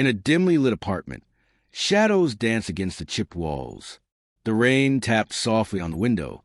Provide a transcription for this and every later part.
In a dimly lit apartment, shadows danced against the chipped walls. The rain tapped softly on the window,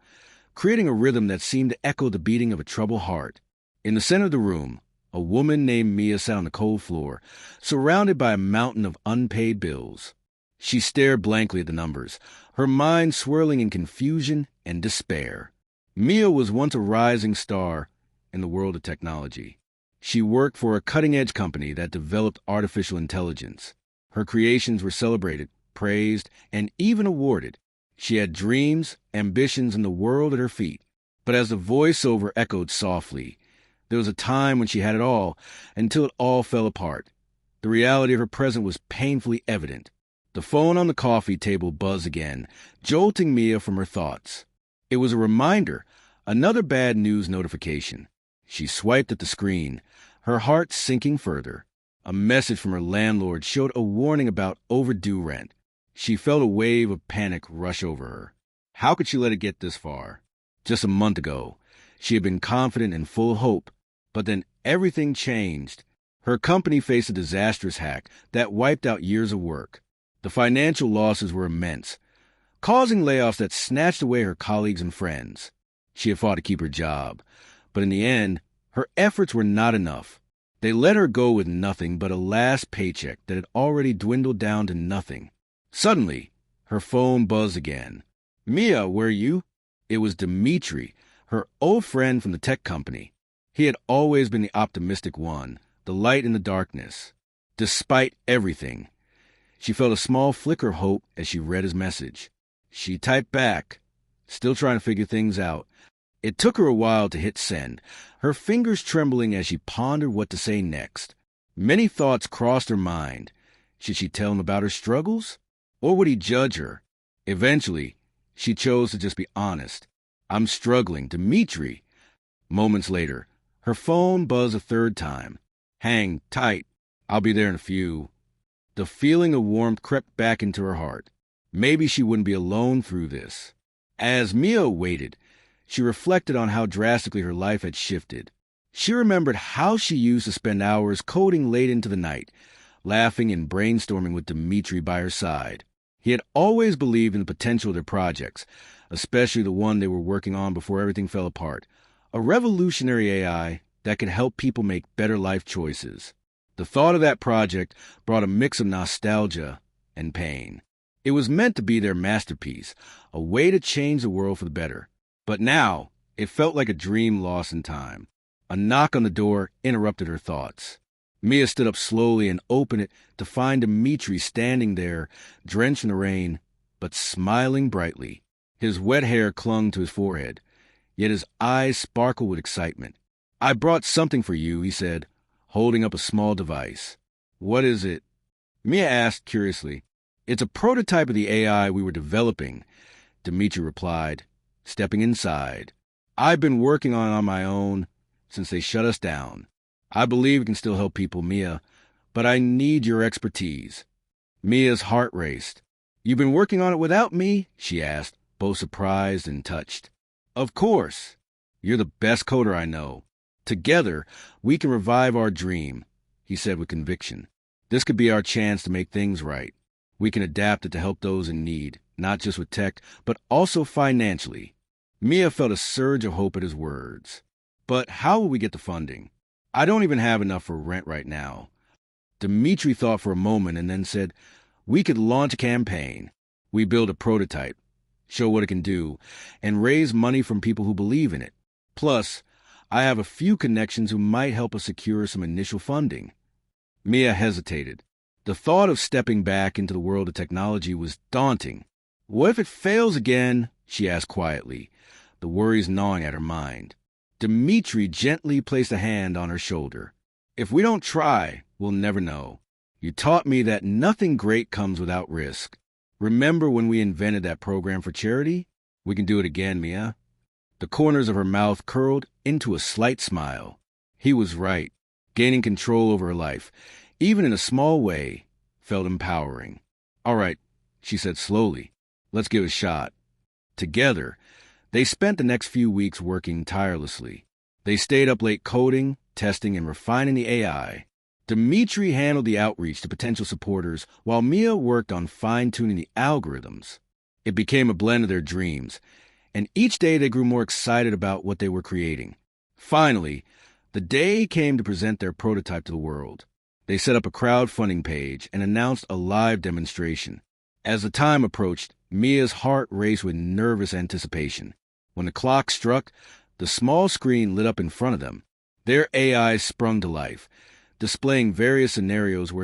creating a rhythm that seemed to echo the beating of a troubled heart. In the center of the room, a woman named Mia sat on the cold floor, surrounded by a mountain of unpaid bills. She stared blankly at the numbers, her mind swirling in confusion and despair. Mia was once a rising star in the world of technology. She worked for a cutting-edge company that developed artificial intelligence. Her creations were celebrated, praised, and even awarded. She had dreams, ambitions, and the world at her feet. But as the voiceover echoed softly, there was a time when she had it all, until it all fell apart. The reality of her present was painfully evident. The phone on the coffee table buzzed again, jolting Mia from her thoughts. It was a reminder, another bad news notification. She swiped at the screen, her heart sinking further. A message from her landlord showed a warning about overdue rent. She felt a wave of panic rush over her. How could she let it get this far? Just a month ago, she had been confident and full of hope, but then everything changed. Her company faced a disastrous hack that wiped out years of work. The financial losses were immense, causing layoffs that snatched away her colleagues and friends. She had fought to keep her job, but in the end, her efforts were not enough. They let her go with nothing but a last paycheck that had already dwindled down to nothing. Suddenly, her phone buzzed again. "Mia, where are you?" It was Dimitri, her old friend from the tech company. He had always been the optimistic one, the light in the darkness. Despite everything, she felt a small flicker of hope as she read his message. She typed back, still trying to figure things out. It took her a while to hit send, her fingers trembling as she pondered what to say next. Many thoughts crossed her mind. Should she tell him about her struggles? Or would he judge her? Eventually, she chose to just be honest. "I'm struggling, Dimitri." Moments later, her phone buzzed a third time. "Hang tight. I'll be there in a few." The feeling of warmth crept back into her heart. Maybe she wouldn't be alone through this. As Mia waited, she reflected on how drastically her life had shifted. She remembered how she used to spend hours coding late into the night, laughing and brainstorming with Dimitri by her side. He had always believed in the potential of their projects, especially the one they were working on before everything fell apart. A revolutionary AI that could help people make better life choices. The thought of that project brought a mix of nostalgia and pain. It was meant to be their masterpiece, a way to change the world for the better. But now, it felt like a dream lost in time. A knock on the door interrupted her thoughts. Mia stood up slowly and opened it to find Dimitri standing there, drenched in the rain, but smiling brightly. His wet hair clung to his forehead, yet his eyes sparkled with excitement. "I brought something for you," he said, holding up a small device. "What is it?" Mia asked curiously. "It's a prototype of the AI we were developing," Dimitri replied, stepping inside. "I've been working on my own since they shut us down. I believe it can still help people, Mia, but I need your expertise." Mia's heart raced. "You've been working on it without me?" she asked, both surprised and touched. "Of course. You're the best coder I know. Together, we can revive our dream," he said with conviction. "This could be our chance to make things right. We can adapt it to help those in need, not just with tech, but also financially." Mia felt a surge of hope at his words. "But how will we get the funding? I don't even have enough for rent right now." Dimitri thought for a moment and then said, "We could launch a campaign. We build a prototype, show what it can do, and raise money from people who believe in it. Plus, I have a few connections who might help us secure some initial funding." Mia hesitated. The thought of stepping back into the world of technology was daunting. "What if it fails again?" she asked quietly, the worries gnawing at her mind. Dimitri gently placed a hand on her shoulder. "If we don't try, we'll never know. You taught me that nothing great comes without risk. Remember when we invented that program for charity? We can do it again, Mia." The corners of her mouth curled into a slight smile. He was right. Gaining control over her life, even in a small way, felt empowering. "All right," she said slowly. "Let's give it a shot." Together, they spent the next few weeks working tirelessly. They stayed up late coding, testing, and refining the AI. Dimitri handled the outreach to potential supporters while Mia worked on fine-tuning the algorithms. It became a blend of their dreams, and each day they grew more excited about what they were creating. Finally, the day came to present their prototype to the world. They set up a crowdfunding page and announced a live demonstration. As the time approached, Mia's heart raced with nervous anticipation. When the clock struck, the small screen lit up in front of them. Their AI sprung to life, displaying various scenarios where it could